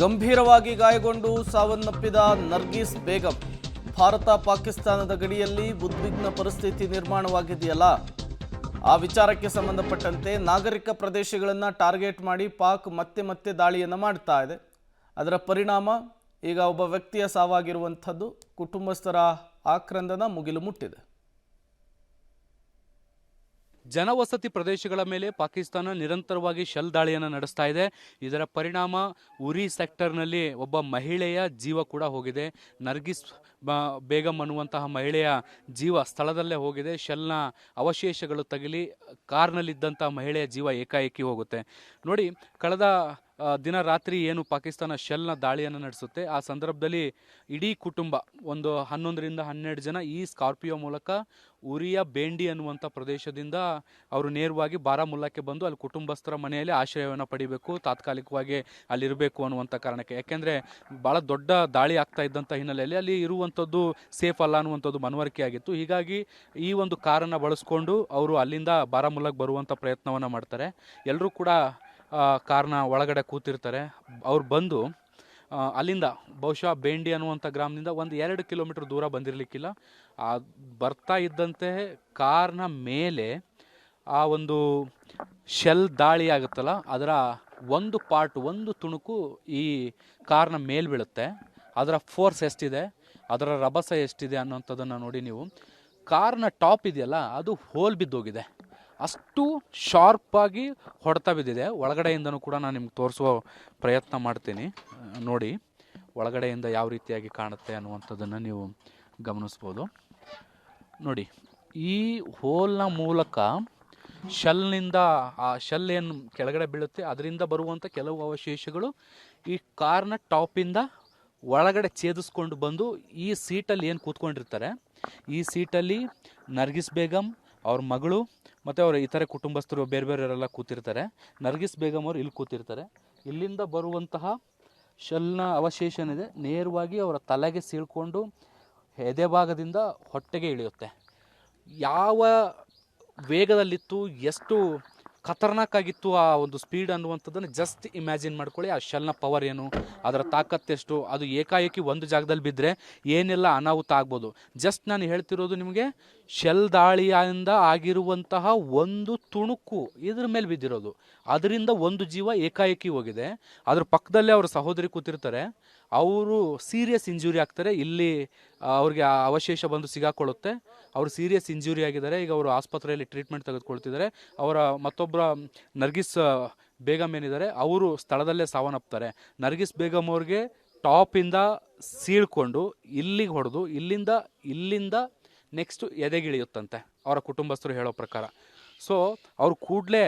ಗಂಭೀರವಾಗಿ ಗಾಯಗೊಂಡು ಸಾವನ್ನಪ್ಪಿದ ನರ್ಗೀಸ್ ಬೇಗಂ. ಭಾರತ ಪಾಕಿಸ್ತಾನದ ಗಡಿಯಲ್ಲಿ ಉದ್ವಿಗ್ನ ಪರಿಸ್ಥಿತಿ ನಿರ್ಮಾಣವಾಗಿದೆಯಲ್ಲ, ಆ ವಿಚಾರಕ್ಕೆ ಸಂಬಂಧಪಟ್ಟಂತೆ ನಾಗರಿಕ ಪ್ರದೇಶಗಳನ್ನು ಟಾರ್ಗೆಟ್ ಮಾಡಿ ಪಾಕ್ ಮತ್ತೆ ದಾಳಿಯನ್ನು ಮಾಡ್ತಾ ಇದೆ. ಅದರ ಪರಿಣಾಮ ಈಗ ಒಬ್ಬ ವ್ಯಕ್ತಿಯ ಸಾವಾಗಿರುವಂಥದ್ದು, ಕುಟುಂಬಸ್ಥರ ಆಕ್ರಂದನ ಮುಗಿಲು ಮುಟ್ಟಿದೆ. ಜನವಸತಿ ಪ್ರದೇಶಗಳ ಮೇಲೆ ಪಾಕಿಸ್ತಾನ ನಿರಂತರವಾಗಿ ಶೆಲ್ ದಾಳಿಯನ್ನು ನಡೆಸ್ತಾ ಇದೆ. ಇದರ ಪರಿಣಾಮ ಉರಿ ಸೆಕ್ಟರ್ನಲ್ಲಿ ಒಬ್ಬ ಮಹಿಳೆಯ ಜೀವ ಕೂಡ ಹೋಗಿದೆ. ನರ್ಗಿಸ್ ಬೇಗಂ ಅನ್ನುವಂತಹ ಮಹಿಳೆಯ ಜೀವ ಸ್ಥಳದಲ್ಲೇ ಹೋಗಿದೆ. ಶೆಲ್ನ ಅವಶೇಷಗಳು ತಗುಲಿ ಕಾರ್ನಲ್ಲಿದ್ದಂಥ ಮಹಿಳೆಯ ಜೀವ ಏಕಾಏಕಿ ಹೋಗುತ್ತೆ. ನೋಡಿ, ಕಳೆದ ದಿನ ರಾತ್ರಿ ಏನು ಪಾಕಿಸ್ತಾನ ಶೆಲ್ನ ದಾಳಿಯನ್ನು ನಡೆಸುತ್ತೆ, ಆ ಸಂದರ್ಭದಲ್ಲಿ ಇಡೀ ಕುಟುಂಬ ಒಂದು 11ರಿಂದ 12 ಜನ ಈ ಸ್ಕಾರ್ಪಿಯೋ ಮೂಲಕ ಉರಿಯ ಬೇಂಡಿ ಅನ್ನುವಂಥ ಪ್ರದೇಶದಿಂದ ಅವರು ನೇರವಾಗಿ ಬಾರಾಮುಲ್ಲಾಕ್ಕೆ ಬಂದು ಅಲ್ಲಿ ಕುಟುಂಬಸ್ಥರ ಮನೆಯಲ್ಲಿ ಆಶ್ರಯವನ್ನು ಪಡಿಬೇಕು, ತಾತ್ಕಾಲಿಕವಾಗಿ ಅಲ್ಲಿರಬೇಕು ಅನ್ನುವಂಥ ಕಾರಣಕ್ಕೆ. ಯಾಕೆಂದರೆ ಭಾಳ ದೊಡ್ಡ ದಾಳಿ ಆಗ್ತಾ ಇದ್ದಂಥ ಹಿನ್ನೆಲೆಯಲ್ಲಿ ಅಲ್ಲಿ ಇರುವಂಥದ್ದು ಸೇಫ್ ಅಲ್ಲ ಅನ್ನುವಂಥದ್ದು ಮನವರಿಕೆ ಆಗಿತ್ತು. ಹೀಗಾಗಿ ಈ ಒಂದು ಕಾರನ್ನು ಬಳಸ್ಕೊಂಡು ಅವರು ಅಲ್ಲಿಂದ ಬಾರಾಮುಲ್ಲಾಕ್ಕೆ ಬರುವಂಥ ಪ್ರಯತ್ನವನ್ನು ಮಾಡ್ತಾರೆ. ಎಲ್ಲರೂ ಕೂಡ ಕಾರ್ನ ಒಳಗಡೆ ಕೂತಿರ್ತಾರೆ. ಅವ್ರು ಬಂದು ಅಲ್ಲಿಂದ ಬಹುಶಃ ಬೇಂಡಿ ಅನ್ನುವಂಥ ಗ್ರಾಮದಿಂದ ಒಂದು 2 ಕಿಲೋಮೀಟರ್ ದೂರ ಬಂದಿರಲಿಕ್ಕಿಲ್ಲ. ಬರ್ತಾ ಇದ್ದಂತೆ ಕಾರ್ನ ಮೇಲೆ ಆ ಒಂದು ಶೆಲ್ ದಾಳಿ ಆಗುತ್ತಲ್ಲ, ಅದರ ಒಂದು ಪಾರ್ಟ್, ಒಂದು ತುಣುಕು ಈ ಕಾರ್ನ ಮೇಲೆ ಬೀಳುತ್ತೆ. ಅದರ ಫೋರ್ಸ್ ಎಷ್ಟಿದೆ, ಅದರ ರಭಸ ಎಷ್ಟಿದೆ ಅನ್ನೋಂಥದ್ದನ್ನು ನೋಡಿ ನೀವು. ಕಾರ್ನ ಟಾಪ್ ಇದೆಯಲ್ಲ, ಅದು ಹೋಲ್ ಬಿದ್ದೋಗಿದೆ. ಅಷ್ಟು ಶಾರ್ಪಾಗಿ ಹೊಡೆತ ಬಿದ್ದಿದೆ. ಒಳಗಡೆಯಿಂದನೂ ಕೂಡ ನಾನು ನಿಮ್ಗೆ ತೋರಿಸುವ ಪ್ರಯತ್ನ ಮಾಡ್ತೀನಿ. ನೋಡಿ ಒಳಗಡೆಯಿಂದ ಯಾವ ರೀತಿಯಾಗಿ ಕಾಣುತ್ತೆ ಅನ್ನುವಂಥದ್ದನ್ನು ನೀವು ಗಮನಿಸ್ಬೋದು. ನೋಡಿ, ಈ ಹೋಲ್ನ ಮೂಲಕ ಶೆಲ್ನಿಂದ, ಆ ಶೆಲ್ ಏನು ಕೆಳಗಡೆ ಬೀಳುತ್ತೆ ಅದರಿಂದ ಬರುವಂಥ ಕೆಲವು ಅವಶೇಷಗಳು ಈ ಕಾರ್ನ ಟಾಪಿಂದ ಒಳಗಡೆ ಛೇದಿಸ್ಕೊಂಡು ಬಂದು ಈ ಸೀಟಲ್ಲಿ ಏನು ಕೂತ್ಕೊಂಡಿರ್ತಾರೆ, ಈ ಸೀಟಲ್ಲಿ ನರ್ಗಿಸ್ ಬೇಗಂ, ಅವ್ರ ಮಗಳು ಮತ್ತು ಅವರ ಇತರೆ ಕುಟುಂಬಸ್ಥರು ಬೇರೆಯವರೆಲ್ಲ ಕೂತಿರ್ತಾರೆ. ನರ್ಗಿಸ್ ಬೇಗಂ ಅವರು ಇಲ್ಲಿ ಕೂತಿರ್ತಾರೆ. ಇಲ್ಲಿಂದ ಬರುವಂತಹ ಶೆಲ್ನ ಅವಶೇಷ ಏನಿದೆ ನೇರವಾಗಿ ಅವರ ತಲೆಗೆ ಸೀಳ್ಕೊಂಡು ಎದೆ ಭಾಗದಿಂದ ಹೊಟ್ಟೆಗೆ ಇಳಿಯುತ್ತೆ. ಯಾವ ವೇಗದಲ್ಲಿತ್ತು, ಎಷ್ಟು ಖತರ್ನಾಕ್ ಆಗಿತ್ತು ಆ ಒಂದು ಸ್ಪೀಡ್ ಅನ್ನುವಂಥದ್ದನ್ನು ಜಸ್ಟ್ ಇಮ್ಯಾಜಿನ್ ಮಾಡ್ಕೊಳ್ಳಿ. ಆ ಶೆಲ್ನ ಪವರ್ ಏನು, ಅದರ ತಾಕತ್ತೆಷ್ಟು, ಅದು ಏಕಾಏಕಿ ಒಂದು ಜಾಗದಲ್ಲಿ ಬಿದ್ದರೆ ಏನೆಲ್ಲ ಅನಾಹುತ ಆಗ್ಬೋದು. ಜಸ್ಟ್ ನಾನು ಹೇಳ್ತಿರೋದು ನಿಮಗೆ ಶೆಲ್ ದಾಳಿಯಿಂದ ಆಗಿರುವಂತಹ ಒಂದು ತುಣುಕು ಇದ್ರ ಮೇಲೆ ಬಿದ್ದಿರೋದು. ಅದರಿಂದ ಒಂದು ಜೀವ ಏಕಾಏಕಿ ಹೋಗಿದೆ. ಅದ್ರ ಪಕ್ಕದಲ್ಲೇ ಅವ್ರ ಸಹೋದರಿ ಕೂತಿರ್ತಾರೆ. ಅವರು ಸೀರಿಯಸ್ ಇಂಜುರಿ ಆಗ್ತಾರೆ. ಇಲ್ಲಿ ಅವ್ರಿಗೆ ಆ ಅವಶೇಷ ಬಂದು ಸಿಗಾಕೊಳ್ಳುತ್ತೆ. ಅವರು ಸೀರಿಯಸ್ ಇಂಜುರಿ ಆಗಿದ್ದಾರೆ. ಈಗ ಅವರು ಆಸ್ಪತ್ರೆಯಲ್ಲಿ ಟ್ರೀಟ್ಮೆಂಟ್ ತೆಗೆದುಕೊಳ್ತಿದ್ದಾರೆ. ಅವರ ಮತ್ತೊಬ್ಬರ ನರ್ಗಿಸ್ ಬೇಗಂ ಏನಿದ್ದಾರೆ ಅವರು ಸ್ಥಳದಲ್ಲೇ ಸಾವನ್ನಪ್ತಾರೆ. ನರ್ಗಿಸ್ ಬೇಗಂ ಅವ್ರಿಗೆ ಟಾಪಿಂದ ಸೀಳ್ಕೊಂಡು ಇಲ್ಲಿಗೆ ಹೊಡೆದು ಇಲ್ಲಿಂದ ನೆಕ್ಸ್ಟು ಎದೆಗಿಳಿಯುತ್ತಂತೆ ಅವರ ಕುಟುಂಬಸ್ಥರು ಹೇಳೋ ಪ್ರಕಾರ. ಸೊ ಅವ್ರು ಕೂಡಲೇ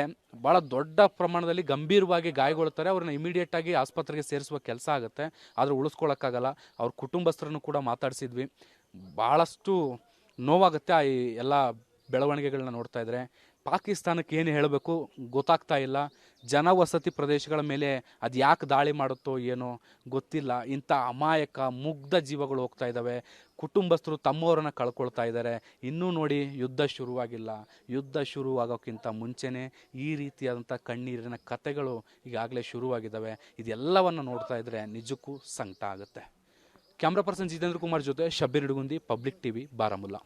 ಭಾಳ ದೊಡ್ಡ ಪ್ರಮಾಣದಲ್ಲಿ ಗಂಭೀರವಾಗಿ ಗಾಯಗೊಳ್ತಾರೆ. ಅವ್ರನ್ನ ಇಮಿಡಿಯೇಟಾಗಿ ಆಸ್ಪತ್ರೆಗೆ ಸೇರಿಸುವ ಕೆಲಸ ಆಗುತ್ತೆ. ಆದರೆ ಉಳಿಸ್ಕೊಳ್ಳೋಕ್ಕಾಗಲ್ಲ. ಅವ್ರ ಕುಟುಂಬಸ್ಥರನ್ನು ಕೂಡ ಮಾತಾಡಿಸಿದ್ವಿ. ಭಾಳಷ್ಟು ನೋವಾಗುತ್ತೆ ಆ ಎಲ್ಲ ಬೆಳವಣಿಗೆಗಳನ್ನ ನೋಡ್ತಾ ಇದ್ದರೆ. ಪಾಕಿಸ್ತಾನಕ್ಕೆ ಏನು ಹೇಳಬೇಕು ಗೊತ್ತಾಗ್ತಾ ಇಲ್ಲ. ಜನವಸತಿ ಪ್ರದೇಶಗಳ ಮೇಲೆ ಅದು ಯಾಕೆ ದಾಳಿ ಮಾಡುತ್ತೋ ಏನೋ ಗೊತ್ತಿಲ್ಲ. ಇಂಥ ಅಮಾಯಕ ಮುಗ್ಧ ಜೀವಗಳು ಹೋಗ್ತಾ ಇದ್ದಾವೆ. ಕುಟುಂಬಸ್ಥರು ತಮ್ಮವರನ್ನು ಕಳ್ಕೊಳ್ತಾ ಇದ್ದಾರೆ. ಇನ್ನೂ ನೋಡಿ, ಯುದ್ಧ ಶುರುವಾಗಿಲ್ಲ. ಯುದ್ಧ ಶುರುವಾಗೋಕ್ಕಿಂತ ಮುಂಚೆನೇ ಈ ರೀತಿಯಾದಂಥ ಕಣ್ಣೀರಿನ ಕಥೆಗಳು ಈಗಾಗಲೇ ಶುರುವಾಗಿದ್ದಾವೆ. ಇದೆಲ್ಲವನ್ನು ನೋಡ್ತಾ ಇದ್ದರೆ ನಿಜಕ್ಕೂ ಸಂಕಟ ಆಗುತ್ತೆ. ಕ್ಯಾಮ್ರಾ ಪರ್ಸನ್ ಜಿತೇಂದ್ರ ಕುಮಾರ್ ಜೊತೆ ಶಬ್ಬೀರ್ ಇಡಗುಂದಿ, ಪಬ್ಲಿಕ್ ಟಿವಿ, ಬಾರಾಮುಲ್ಲಾ.